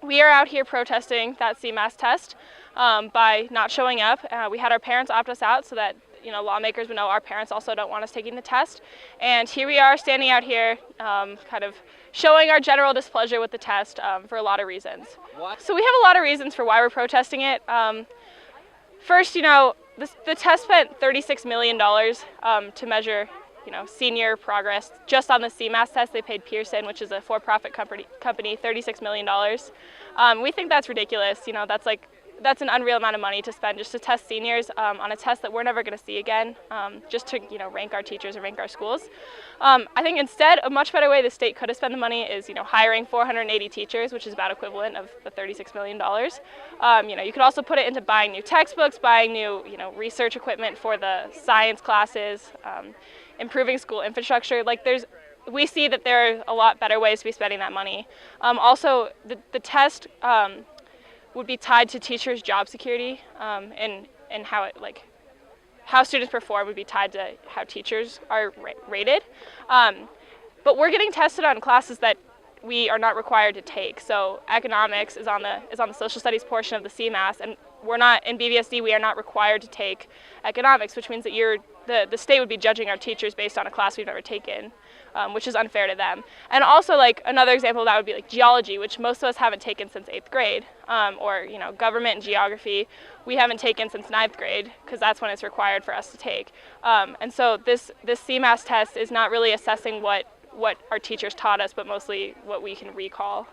we are out here protesting that CMAS test by not showing up. We had our parents opt us out so that lawmakers would know our parents also don't want us taking the test. And here we are standing out here kind of showing our general displeasure with the test for a lot of reasons. What? So we have a lot of reasons for why we're protesting it. First, the test spent $36 million to measure senior progress. Just on the CMAS test, they paid Pearson, which is a for-profit company, $36 million. We think that's ridiculous. That's an unreal amount of money to spend just to test seniors on a test that we're never going to see again, just to rank our teachers and rank our schools. I think instead, a much better way the state could have spent the money is hiring 480 teachers, which is about equivalent of the $36 million. You could also put it into buying new textbooks, buying new research equipment for the science classes, improving school infrastructure. We see that there are a lot better ways to be spending that money. Also, the test would be tied to teachers' job security, and how students perform would be tied to how teachers are rated. But we're getting tested on classes that we are not required to take. So economics is on the social studies portion of the CMAS, and we're not in BVSD. We are not required to take economics, which means that the state would be judging our teachers based on a class we've never taken, which is unfair to them. And also, another example of that would be geology, which most of us haven't taken since 8th grade, or government and geography we haven't taken since 9th grade, because that's when it's required for us to take. And so this CMAS test is not really assessing what our teachers taught us, but mostly what we can recall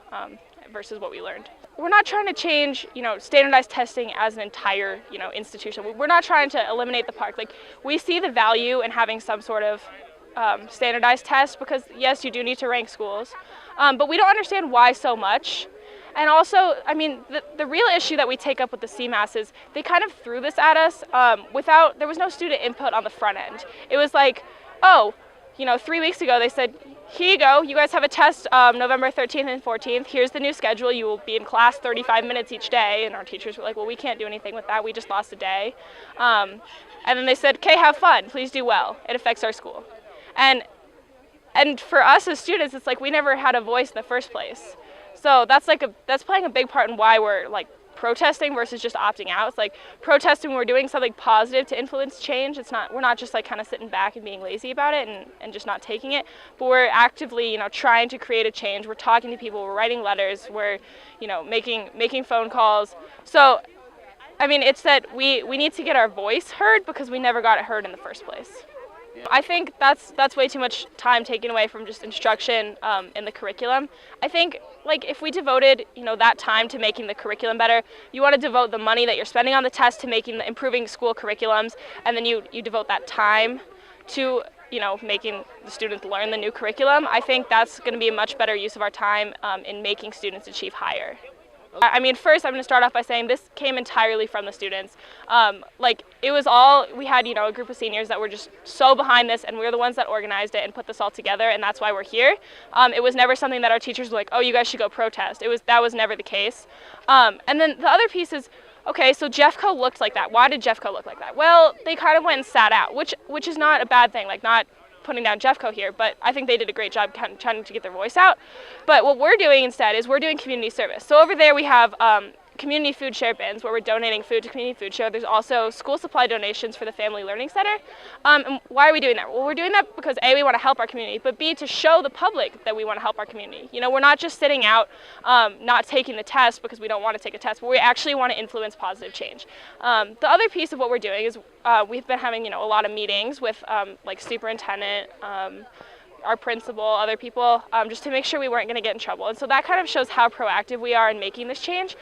versus what we learned. We're not trying to change, standardized testing as an entire, institution. We're not trying to eliminate the park. We see the value in having some sort of standardized test, because yes, you do need to rank schools, but we don't understand why so much. And also, the real issue that we take up with the CMAS is they kind of threw this at us there was no student input on the front end. It was 3 weeks ago they said, here you go, you guys have a test November 13th and 14th, here's the new schedule, you will be in class 35 minutes each day. And our teachers were like, well, we can't do anything with that, we just lost a day. And then they said, okay, have fun, please do well, it affects our school. And for us as students, it's we never had a voice in the first place. So that's playing a big part in why we're protesting versus just opting out. It's protesting when we're doing something positive to influence change. We're not just kind of sitting back and being lazy about it and just not taking it, but we're actively trying to create a change. We're talking to people, we're writing letters, we're making phone calls. So it's that we need to get our voice heard, because we never got it heard in the first place. I think that's way too much time taken away from just instruction in the curriculum. I think if we devoted that time to making the curriculum better, you want to devote the money that you're spending on the test to improving school curriculums, and then you devote that time to making the students learn the new curriculum. I think that's going to be a much better use of our time in making students achieve higher. First I'm going to start off by saying this came entirely from the students. It was we had a group of seniors that were just so behind this, and we were the ones that organized it and put this all together, and that's why we're here. It was never something that our teachers were like, oh, you guys should go protest. That was never the case. And then the other piece is, okay, so Jeffco looked like that. Why did Jeffco look like that? Well, they kind of went and sat out, which is not a bad thing, not putting down Jeffco here, but I think they did a great job trying to get their voice out. But what we're doing instead is we're doing community service. So over there we have community food share bins where we're donating food to community food share. There's also school supply donations for the Family Learning Center. And why are we doing that? Well, we're doing that because A, we want to help our community, but B, to show the public that we want to help our community. We're not just sitting out not taking the test because we don't want to take a test, but we actually want to influence positive change. The other piece of what we're doing is we've been having a lot of meetings with superintendent, our principal, other people, just to make sure we weren't going to get in trouble. And so that kind of shows how proactive we are in making this change.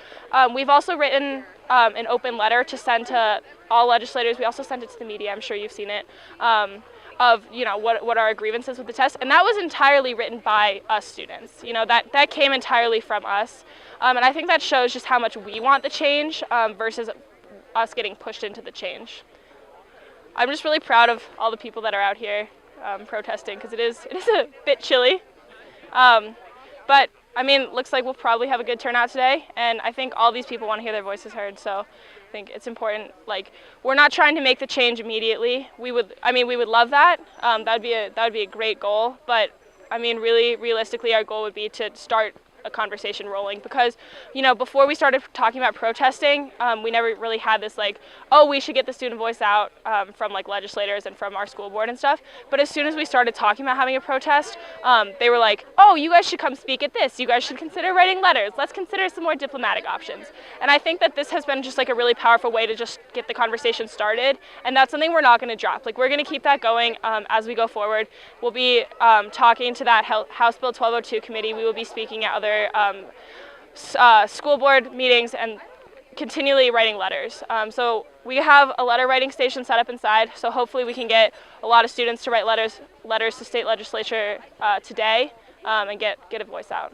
We've also written an open letter to send to all legislators. We also sent it to the media, I'm sure you've seen it, of what are our grievances with the test. And that was entirely written by us students. That came entirely from us. And I think that shows just how much we want the change versus us getting pushed into the change. I'm just really proud of all the people that are out here protesting, because it is a bit chilly, but looks like we'll probably have a good turnout today, and I think all these people want to hear their voices heard. So I think it's important. We're not trying to make the change immediately. We would love that. That would be a great goal, but really realistically our goal would be to start a conversation rolling, because, you know, before we started talking about protesting, we never really had this like, oh, we should get the student voice out from like legislators and from our school board and stuff. But as soon as we started talking about having a protest, they were like, oh, you guys should come speak at this. You guys should consider writing letters. Let's consider some more diplomatic options. And I think that this has been just like a really powerful way to just get the conversation started. And that's something we're not going to drop. Like, we're going to keep that going as we go forward. We'll be talking to that House Bill 1202 committee. We will be speaking at other school board meetings and continually writing letters. So we have a letter writing station set up inside, so hopefully we can get a lot of students to write letters to state legislature today and get a voice out.